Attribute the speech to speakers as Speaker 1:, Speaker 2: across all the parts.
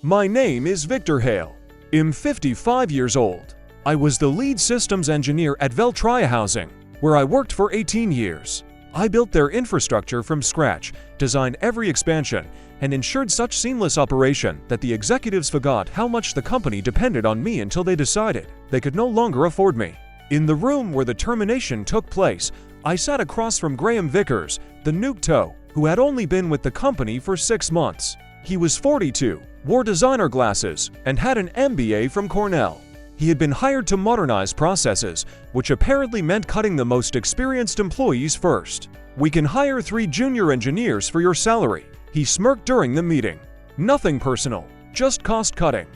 Speaker 1: My name is Victor Hale. I'm 55 years old. I was the lead systems engineer at Veltria Housing, where I worked for 18 years. I built their infrastructure from scratch, designed every expansion, and ensured such seamless operation that the executives forgot how much the company depended on me until they decided they could no longer afford me. In the room where the termination took place, I sat across from Graham Vickers, the nuke-toe, who had only been with the company for 6 months. He was 42, wore designer glasses, and had an MBA from Cornell. He had been hired to modernize processes, which apparently meant cutting the most experienced employees first. "We can hire 3 junior engineers for your salary," he smirked during the meeting. "Nothing personal, just cost cutting."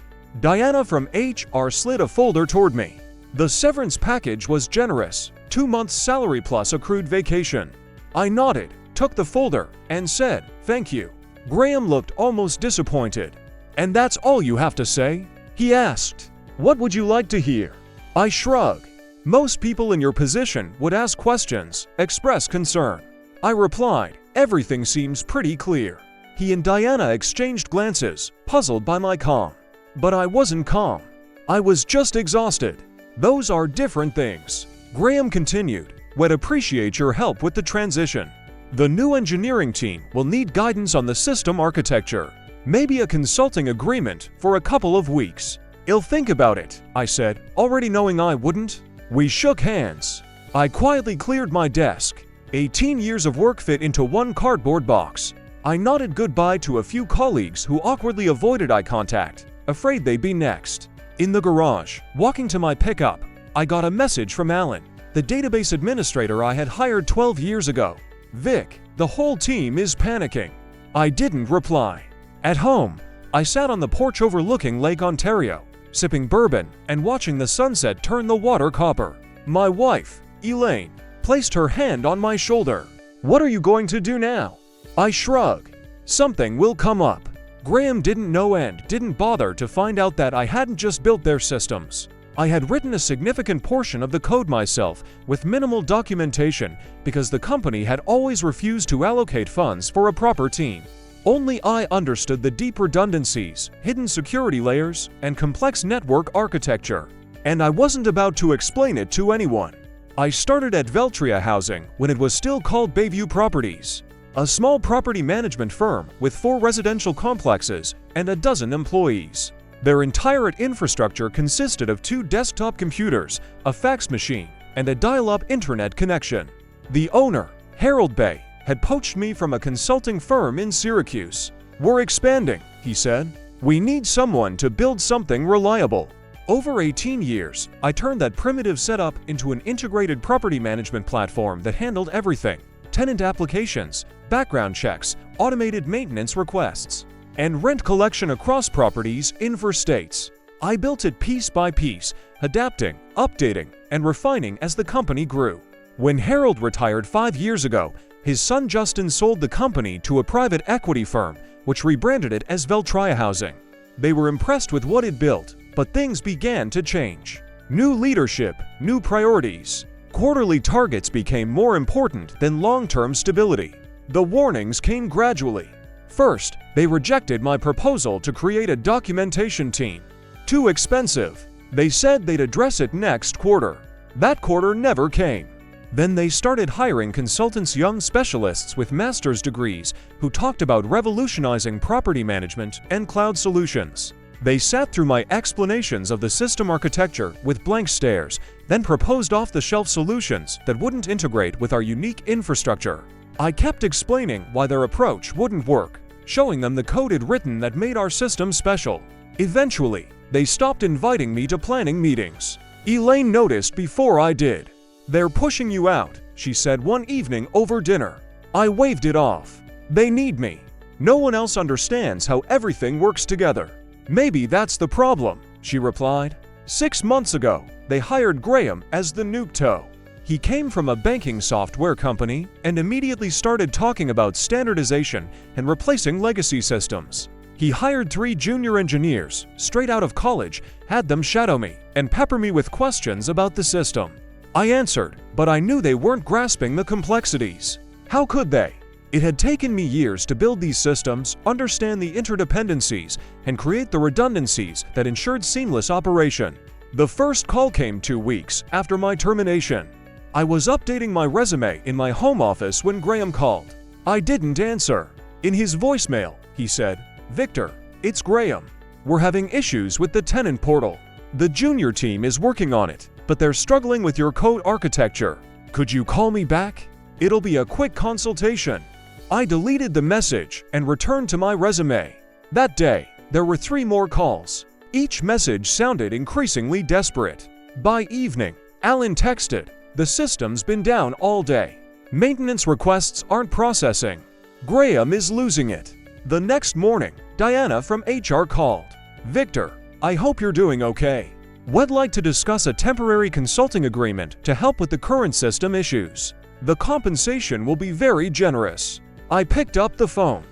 Speaker 1: Diana from HR slid a folder toward me. The severance package was generous, 2 months' salary plus accrued vacation. I nodded, took the folder, and said, "Thank you." Graham looked almost disappointed. "And that's all you have to say?" he asked. "What would you like to hear?" I shrugged. "Most people in your position would ask questions, express concern." I replied, "Everything seems pretty clear." He and Diana exchanged glances, puzzled by my calm. But I wasn't calm. I was just exhausted. "Those are different things," Graham continued. "We'd appreciate your help with the transition. The new engineering team will need guidance on the system architecture. Maybe a consulting agreement for a couple of weeks." "I'll think about it," I said, already knowing I wouldn't. We shook hands. I quietly cleared my desk. 18 years of work fit into one cardboard box. I nodded goodbye to a few colleagues who awkwardly avoided eye contact, afraid they'd be next. In the garage, walking to my pickup, I got a message from Alan, the database administrator I had hired 12 years ago. "Vic, the whole team is panicking." I didn't reply. At home, I sat on the porch overlooking Lake Ontario, sipping bourbon and watching the sunset turn the water copper. My wife, Elaine, placed her hand on my shoulder. "What are you going to do now?" I shrugged. "Something will come up." Graham didn't know and didn't bother to find out that I hadn't just built their systems. I had written a significant portion of the code myself with minimal documentation because the company had always refused to allocate funds for a proper team. Only I understood the deep redundancies, hidden security layers, and complex network architecture. And I wasn't about to explain it to anyone. I started at Veltria Housing when it was still called Bayview Properties, a small property management firm with 4 residential complexes and a dozen employees. Their entire infrastructure consisted of 2 desktop computers, a fax machine, and a dial-up internet connection. The owner, Harold Bay, had poached me from a consulting firm in Syracuse. "We're expanding," he said. "We need someone to build something reliable." Over 18 years, I turned that primitive setup into an integrated property management platform that handled everything: tenant applications, background checks, automated maintenance requests, and rent collection across properties in 4 states. I built it piece by piece, adapting, updating, and refining as the company grew. When Harold retired 5 years ago, his son Justin sold the company to a private equity firm, which rebranded it as Veltria Housing. They were impressed with what it built, but things began to change. New leadership, new priorities. Quarterly targets became more important than long-term stability. The warnings came gradually. First, they rejected my proposal to create a documentation team. Too expensive. They said they'd address it next quarter. That quarter never came. Then they started hiring consultants, young specialists with master's degrees who talked about revolutionizing property management and cloud solutions. They sat through my explanations of the system architecture with blank stares, then proposed off-the-shelf solutions that wouldn't integrate with our unique infrastructure. I kept explaining why their approach wouldn't work, showing them the code I'd written that made our system special. Eventually, they stopped inviting me to planning meetings. Elaine noticed before I did. "They're pushing you out," she said one evening over dinner. I waved it off. "They need me. No one else understands how everything works together." "Maybe that's the problem," she replied. 6 months ago, they hired Graham as the nuke-toe. He came from a banking software company and immediately started talking about standardization and replacing legacy systems. He hired 3 junior engineers, straight out of college, had them shadow me and pepper me with questions about the system. I answered, but I knew they weren't grasping the complexities. How could they? It had taken me years to build these systems, understand the interdependencies, and create the redundancies that ensured seamless operation. The first call came 2 weeks after my termination. I was updating my resume in my home office when Graham called. I didn't answer. In his voicemail, he said, "Victor, it's Graham. We're having issues with the tenant portal. The junior team is working on it, but they're struggling with your code architecture. Could you call me back? It'll be a quick consultation." I deleted the message and returned to my resume. That day, there were 3 more calls. Each message sounded increasingly desperate. By evening, Alan texted, "The system's been down all day. Maintenance requests aren't processing. Graham is losing it." The next morning, Diana from HR called. "Victor, I hope you're doing okay. We'd like to discuss a temporary consulting agreement to help with the current system issues. The compensation will be very generous." I picked up the phone.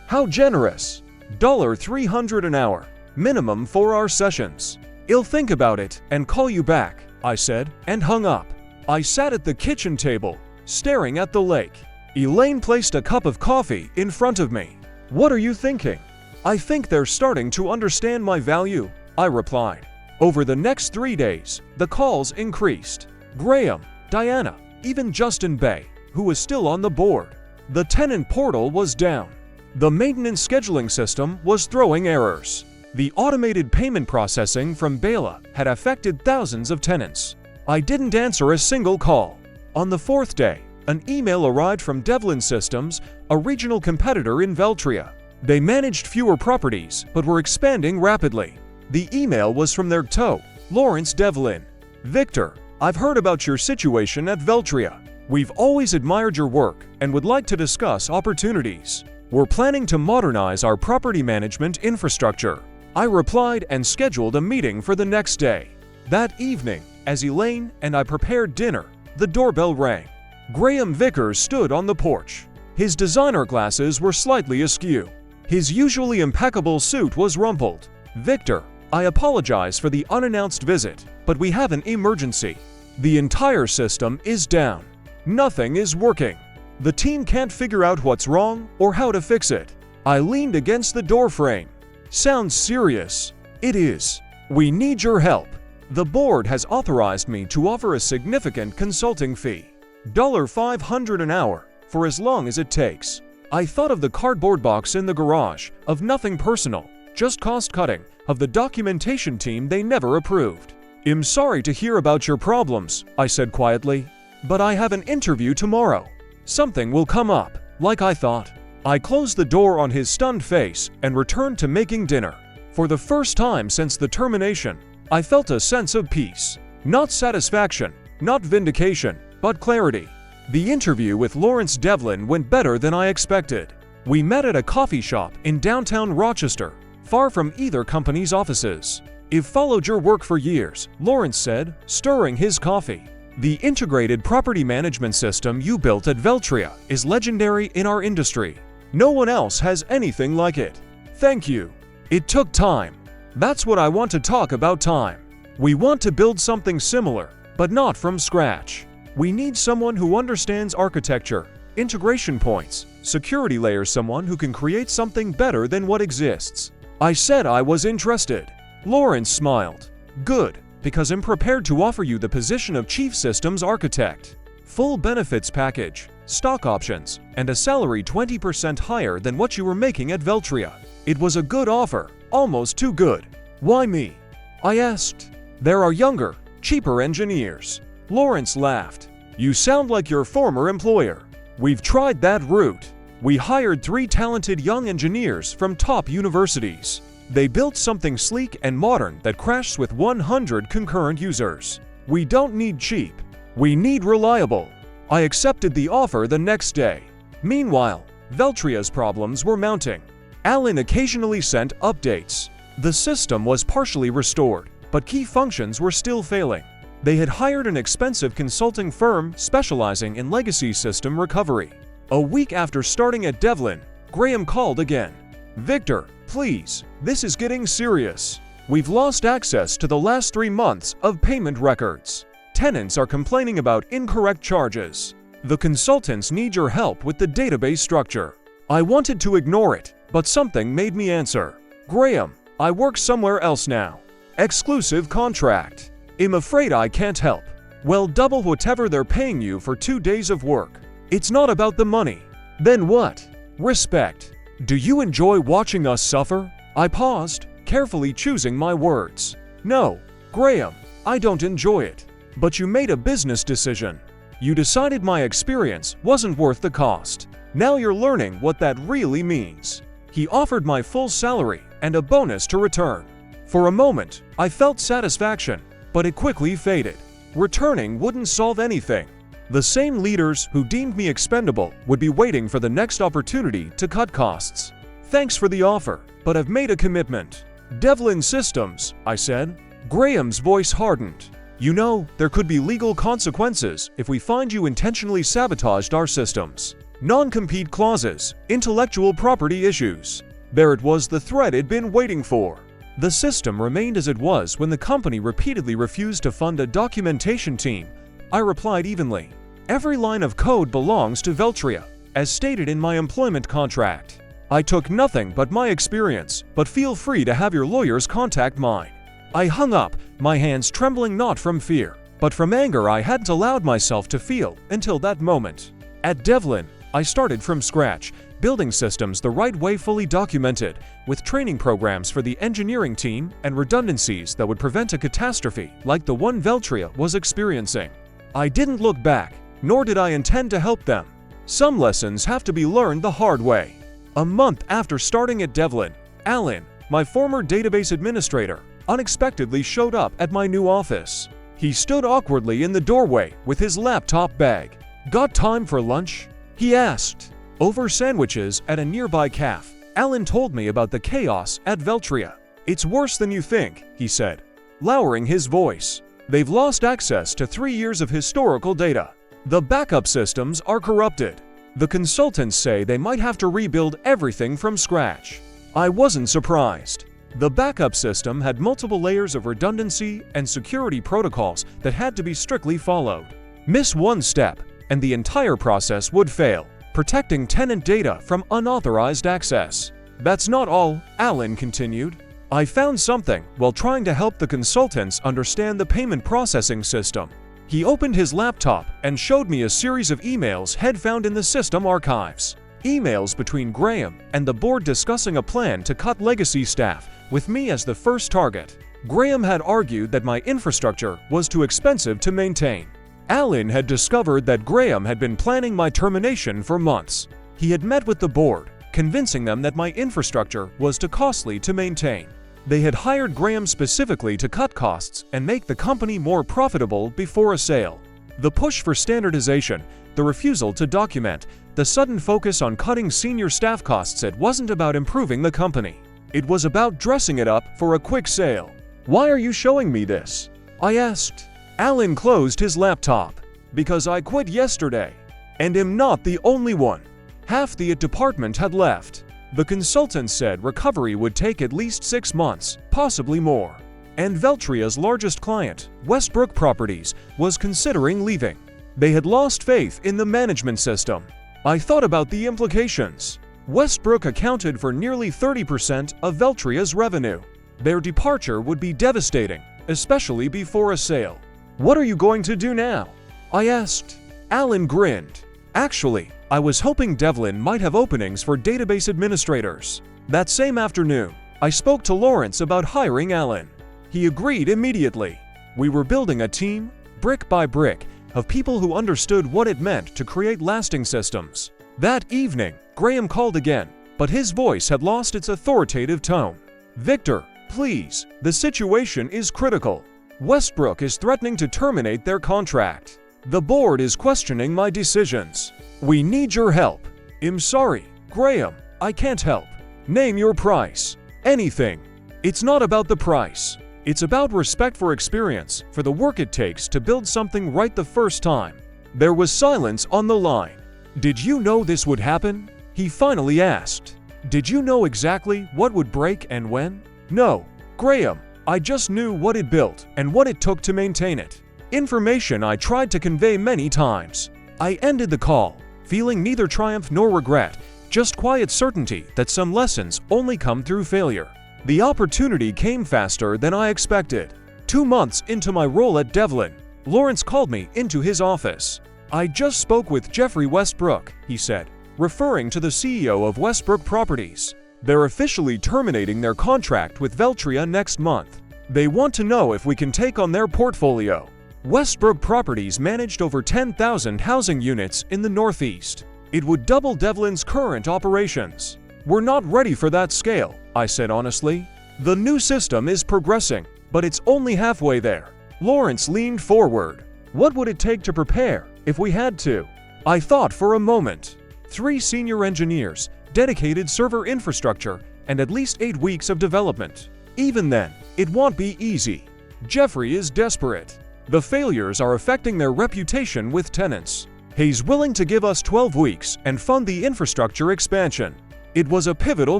Speaker 1: "How generous?" $300 an hour, minimum 4-hour sessions. "I'll think about it and call you back," I said, and hung up. I sat at the kitchen table, staring at the lake. Elaine placed a cup of coffee in front of me. "What are you thinking?" "I think they're starting to understand my value," I replied. Over the next 3 days, the calls increased. Graham, Diana, even Justin Bay, who was still on the board. The tenant portal was down. The maintenance scheduling system was throwing errors. The automated payment processing from Bela had affected thousands of tenants. I didn't answer a single call. On the 4th day, an email arrived from Devlin Systems, a regional competitor in Veltria. They managed fewer properties but were expanding rapidly. The email was from their TO, Lawrence Devlin. "Victor, I've heard about your situation at Veltria. We've always admired your work and would like to discuss opportunities. We're planning to modernize our property management infrastructure." I replied and scheduled a meeting for the next day. That evening, as Elaine and I prepared dinner, the doorbell rang. Graham Vickers stood on the porch. His designer glasses were slightly askew. His usually impeccable suit was rumpled. "Victor, I apologize for the unannounced visit, but we have an emergency. The entire system is down. Nothing is working. The team can't figure out what's wrong or how to fix it." I leaned against the doorframe. "Sounds serious." "It is. We need your help. The board has authorized me to offer a significant consulting fee. $500 an hour, for as long as it takes." I thought of the cardboard box in the garage, of nothing personal, just cost-cutting, of the documentation team they never approved. "I'm sorry to hear about your problems," I said quietly. "But I have an interview tomorrow. Something will come up, like I thought." I closed the door on his stunned face and returned to making dinner. For the first time since the termination, I felt a sense of peace. Not satisfaction, not vindication, but clarity. The interview with Lawrence Devlin went better than I expected. We met at a coffee shop in downtown Rochester, far from either company's offices. "I've followed your work for years," Lawrence said, stirring his coffee. "The integrated property management system you built at Veltria is legendary in our industry. No one else has anything like it." "Thank you. It took time. That's what I want to talk about, time. We want to build something similar, but not from scratch. We need someone who understands architecture, integration points, security layers, someone who can create something better than what exists." I said I was interested. Lawrence smiled. "Good, because I'm prepared to offer you the position of Chief Systems Architect. Full benefits package, stock options, and a salary 20% higher than what you were making at Veltria." It was a good offer, almost too good. "Why me?" I asked. "There are younger, cheaper engineers." Lawrence laughed. "You sound like your former employer. We've tried that route. We hired 3 talented young engineers from top universities. They built something sleek and modern that crashes with 100 concurrent users. We don't need cheap. We need reliable." I accepted the offer the next day. Meanwhile, Veltria's problems were mounting. Alan occasionally sent updates. The system was partially restored, but key functions were still failing. They had hired an expensive consulting firm specializing in legacy system recovery. A week after starting at Devlin, Graham called again. "Victor, please, this is getting serious. We've lost access to the last 3 months of payment records. Tenants are complaining about incorrect charges. The consultants need your help with the database structure. I wanted to ignore it, but something made me answer. Graham, I work somewhere else now. Exclusive contract. I'm afraid I can't help. Well, double whatever they're paying you for 2 days of work. It's not about the money. Then what? Respect. Do you enjoy watching us suffer? I paused, carefully choosing my words. No, Graham, I don't enjoy it. But you made a business decision. You decided my experience wasn't worth the cost. Now you're learning what that really means. He offered my full salary and a bonus to return. For a moment, I felt satisfaction, but it quickly faded. Returning wouldn't solve anything. The same leaders who deemed me expendable would be waiting for the next opportunity to cut costs. Thanks for the offer, but I've made a commitment. Devlin Systems, I said. Graham's voice hardened. You know, there could be legal consequences if we find you intentionally sabotaged our systems. Non-compete clauses, intellectual property issues. There it was, the threat I'd been waiting for. The system remained as it was when the company repeatedly refused to fund a documentation team. I replied evenly. Every line of code belongs to Veltria, as stated in my employment contract. I took nothing but my experience, but feel free to have your lawyers contact mine. I hung up, my hands trembling not from fear, but from anger I hadn't allowed myself to feel until that moment. At Devlin, I started from scratch, building systems the right way, fully documented, with training programs for the engineering team and redundancies that would prevent a catastrophe like the one Veltria was experiencing. I didn't look back, nor did I intend to help them. Some lessons have to be learned the hard way. A month after starting at Devlin, Alan, my former database administrator, unexpectedly showed up at my new office. He stood awkwardly in the doorway with his laptop bag. Got time for lunch? He asked. Over sandwiches at a nearby cafe, Alan told me about the chaos at Veltria. It's worse than you think, he said, lowering his voice. They've lost access to 3 years of historical data. The backup systems are corrupted. The consultants say they might have to rebuild everything from scratch. I wasn't surprised. The backup system had multiple layers of redundancy and security protocols that had to be strictly followed. Miss one step, and the entire process would fail, protecting tenant data from unauthorized access. That's not all, Alan continued. I found something while trying to help the consultants understand the payment processing system. He opened his laptop and showed me a series of emails he'd found in the system archives. Emails between Graham and the board discussing a plan to cut legacy staff, with me as the first target. Graham had argued that my infrastructure was too expensive to maintain. Alan had discovered that Graham had been planning my termination for months. He had met with the board, convincing them that my infrastructure was too costly to maintain. They had hired Graham specifically to cut costs and make the company more profitable before a sale. The push for standardization, the refusal to document, the sudden focus on cutting senior staff costs, it wasn't about improving the company. It was about dressing it up for a quick sale. Why are you showing me this? I asked. Alan closed his laptop. Because I quit yesterday. And am not the only one. Half the department had left. The consultants said recovery would take at least 6 months, possibly more. And Veltria's largest client, Westbrook Properties, was considering leaving. They had lost faith in the management system. I thought about the implications. Westbrook accounted for nearly 30% of Veltria's revenue. Their departure would be devastating, especially before a sale. What are you going to do now? I asked. Alan grinned. Actually, I was hoping Devlin might have openings for database administrators. That same afternoon, I spoke to Lawrence about hiring Alan. He agreed immediately. We were building a team, brick by brick, of people who understood what it meant to create lasting systems. That evening, Graham called again, but his voice had lost its authoritative tone. Victor, please, the situation is critical. Westbrook is threatening to terminate their contract. The board is questioning my decisions. We need your help. I'm sorry, Graham, I can't help. Name your price. Anything. It's not about the price. It's about respect for experience, for the work it takes to build something right the first time. There was silence on the line. Did you know this would happen? He finally asked. Did you know exactly what would break and when? No, Graham, I just knew what it built and what it took to maintain it. Information I tried to convey many times. I ended the call, feeling neither triumph nor regret, just quiet certainty that some lessons only come through failure. The opportunity came faster than I expected. 2 months into my role at Devlin, Lawrence called me into his office. "I just spoke with Jeffrey Westbrook," he said, referring to the CEO of Westbrook Properties. "They're officially terminating their contract with Veltria next month. They want to know if we can take on their portfolio." Westbrook Properties managed over 10,000 housing units in the Northeast. It would double Devlin's current operations. "We're not ready for that scale," I said honestly. "The new system is progressing, but it's only halfway there." Lawrence leaned forward. "What would it take to prepare, if we had to?" I thought for a moment. 3 senior engineers, dedicated server infrastructure, and at least 8 weeks of development. Even then, it won't be easy. Jeffrey is desperate. The failures are affecting their reputation with tenants. He's willing to give us 12 weeks and fund the infrastructure expansion. It was a pivotal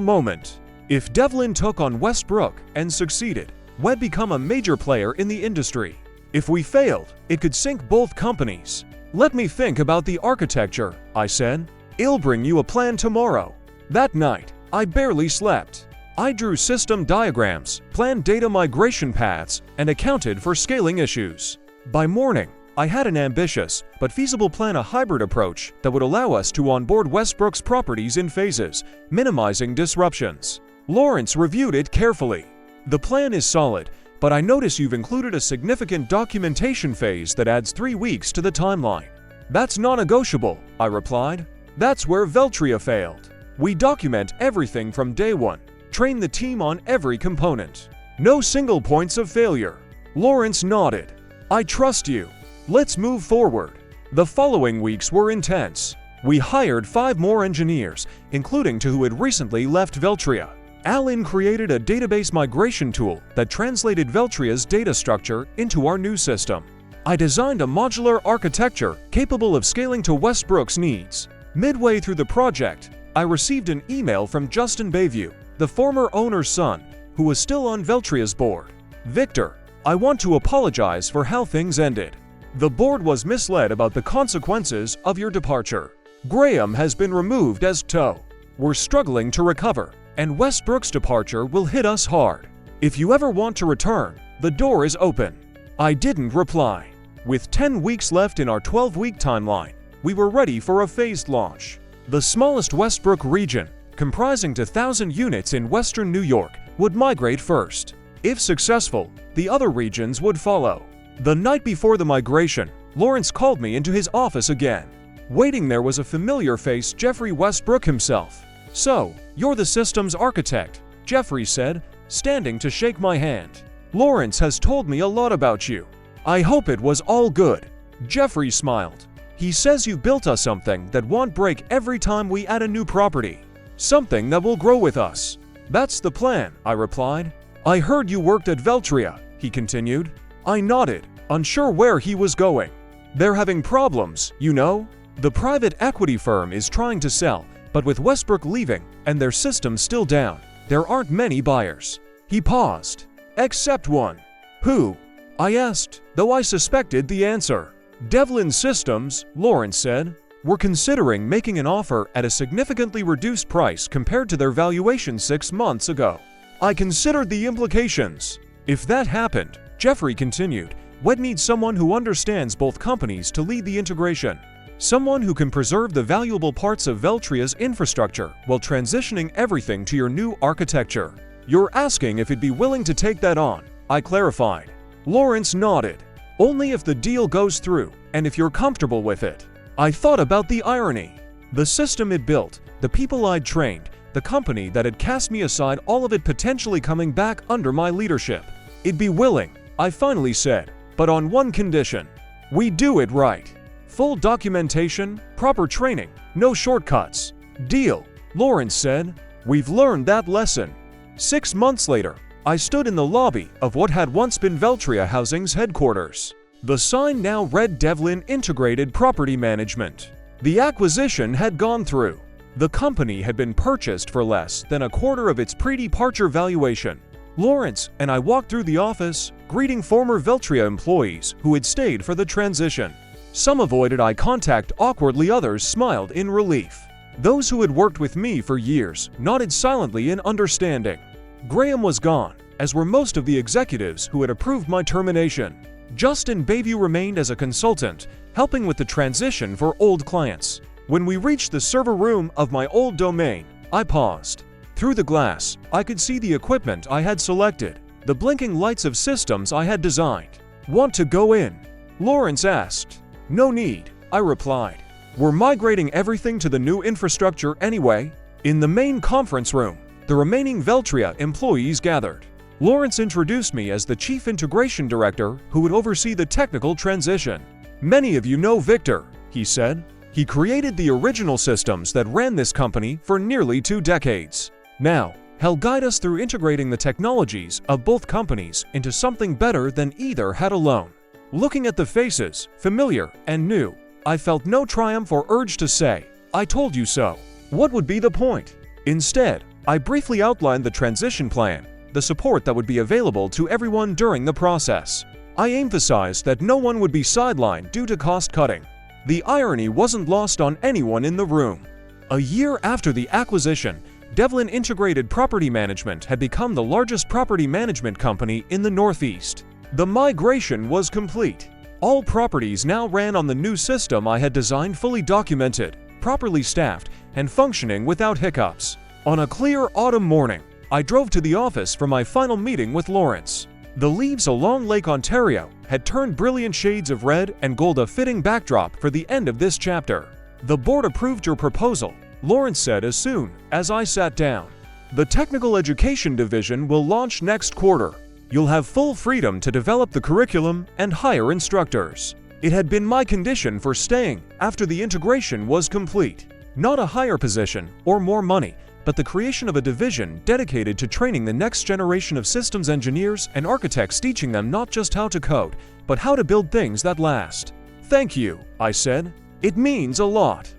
Speaker 1: moment. If Devlin took on Westbrook and succeeded, we'd become a major player in the industry. If we failed, it could sink both companies. "Let me think about the architecture," I said. "I'll bring you a plan tomorrow." That night, I barely slept. I drew system diagrams, planned data migration paths, and accounted for scaling issues. By morning, I had an ambitious but feasible plan, a hybrid approach that would allow us to onboard Westbrook's properties in phases, minimizing disruptions. Lawrence reviewed it carefully. "The plan is solid, but I notice you've included a significant documentation phase that adds 3 weeks to the timeline." "That's non-negotiable," I replied. "That's where Veltria failed. We document everything from day one, train the team on every component. No single points of failure." Lawrence nodded. "I trust you. Let's move forward." The following weeks were intense. We hired 5 more engineers, including 2 who had recently left Veltria. Alan created a database migration tool that translated Veltria's data structure into our new system. I designed a modular architecture capable of scaling to Westbrook's needs. Midway through the project, I received an email from Justin Bayview, the former owner's son, who was still on Veltria's board. "Victor, I want to apologize for how things ended. The board was misled about the consequences of your departure. Graham has been removed as TOE. We're struggling to recover, and Westbrook's departure will hit us hard. If you ever want to return, the door is open." I didn't reply. With 10 weeks left in our 12-week timeline, we were ready for a phased launch. The smallest Westbrook region, comprising 2,000 units in western New York, would migrate first. If successful, the other regions would follow. The night before the migration, Lawrence called me into his office again. Waiting there was a familiar face, Jeffrey Westbrook himself. "So, you're the systems architect," Jeffrey said, standing to shake my hand. "Lawrence has told me a lot about you. I hope it was all good." Jeffrey smiled. "He says you built us something that won't break every time we add a new property. Something that will grow with us." "That's the plan," I replied. "I heard you worked at Veltria," he continued. I nodded, unsure where he was going. "They're having problems, you know? The private equity firm is trying to sell, but with Westbrook leaving and their system still down, there aren't many buyers." He paused. "Except one." "Who?" I asked, though I suspected the answer. "Devlin Systems," Lawrence said. "We're considering making an offer at a significantly reduced price compared to their valuation 6 months ago." I considered the implications. "If that happened," Jeffrey continued, "we'd need someone who understands both companies to lead the integration. Someone who can preserve the valuable parts of Veltria's infrastructure while transitioning everything to your new architecture." "You're asking if he'd be willing to take that on," I clarified. Lawrence nodded. "Only if the deal goes through, and if you're comfortable with it." I thought about the irony. The system it built, the people I'd trained, the company that had cast me aside, all of it potentially coming back under my leadership. "I'd be willing," I finally said, "but on one condition. We do it right. Full documentation, proper training, no shortcuts." "Deal," Lawrence said. "We've learned that lesson." 6 months later, I stood in the lobby of what had once been Veltria Housing's headquarters. The sign now read Devlin Integrated Property Management. The acquisition had gone through. The company had been purchased for less than a quarter of its pre-departure valuation. Lawrence and I walked through the office, greeting former Veltria employees who had stayed for the transition. Some avoided eye contact awkwardly, others smiled in relief. Those who had worked with me for years nodded silently in understanding. Graham was gone, as were most of the executives who had approved my termination. Justin Bayview remained as a consultant, helping with the transition for old clients. When we reached the server room of my old domain, I paused. Through the glass, I could see the equipment I had selected, the blinking lights of systems I had designed. "Want to go in?" Lawrence asked. "No need," I replied. "We're migrating everything to the new infrastructure anyway." In the main conference room, the remaining Veltria employees gathered. Lawrence introduced me as the Chief Integration Director who would oversee the technical transition. "Many of you know Victor," he said. "He created the original systems that ran this company for nearly 2 decades. Now, he'll guide us through integrating the technologies of both companies into something better than either had alone." Looking at the faces, familiar and new, I felt no triumph or urge to say, "I told you so." What would be the point? Instead, I briefly outlined the transition plan, the support that would be available to everyone during the process. I emphasized that no one would be sidelined due to cost cutting. The irony wasn't lost on anyone in the room. A year after the acquisition, Devlin Integrated Property Management had become the largest property management company in the Northeast. The migration was complete. All properties now ran on the new system I had designed, fully documented, properly staffed, and functioning without hiccups. On a clear autumn morning, I drove to the office for my final meeting with Lawrence. The leaves along Lake Ontario had turned brilliant shades of red and gold, a fitting backdrop for the end of this chapter. "The board approved your proposal," Lawrence said as soon as I sat down. "The Technical Education Division will launch next quarter. You'll have full freedom to develop the curriculum and hire instructors." It had been my condition for staying after the integration was complete. Not a higher position or more money, but the creation of a division dedicated to training the next generation of systems engineers and architects, teaching them not just how to code, but how to build things that last. "Thank you," I said. "It means a lot."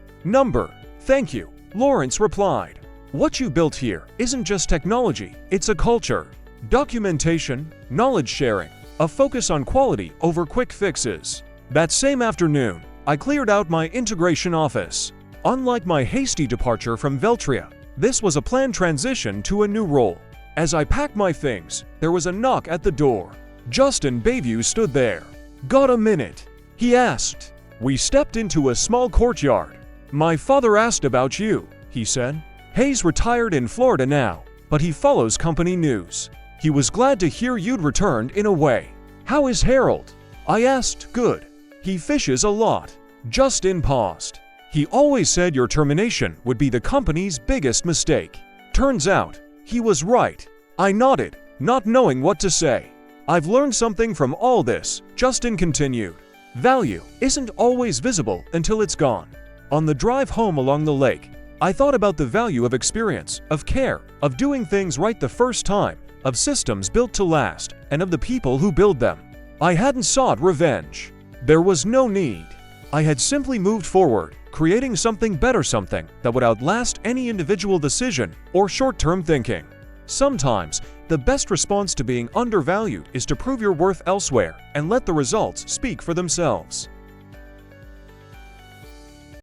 Speaker 1: Thank you," Lawrence replied. "What you built here isn't just technology, it's a culture. Documentation, knowledge sharing, a focus on quality over quick fixes." That same afternoon, I cleared out my integration office. Unlike my hasty departure from Veltria, this was a planned transition to a new role. As I packed my things, there was a knock at the door. Justin Bayview stood there. "Got a minute?" he asked. We stepped into a small courtyard. "My father asked about you," he said. "Hayes retired in Florida now, but he follows company news. He was glad to hear you'd returned in a way." "How is Harold?" I asked. "Good. He fishes a lot." Justin paused. "He always said your termination would be the company's biggest mistake. Turns out, he was right." I nodded, not knowing what to say. "I've learned something from all this," Justin continued. "Value isn't always visible until it's gone." On the drive home along the lake, I thought about the value of experience, of care, of doing things right the first time, of systems built to last, and of the people who build them. I hadn't sought revenge. There was no need. I had simply moved forward, creating something better, something that would outlast any individual decision or short-term thinking. Sometimes, the best response to being undervalued is to prove your worth elsewhere and let the results speak for themselves.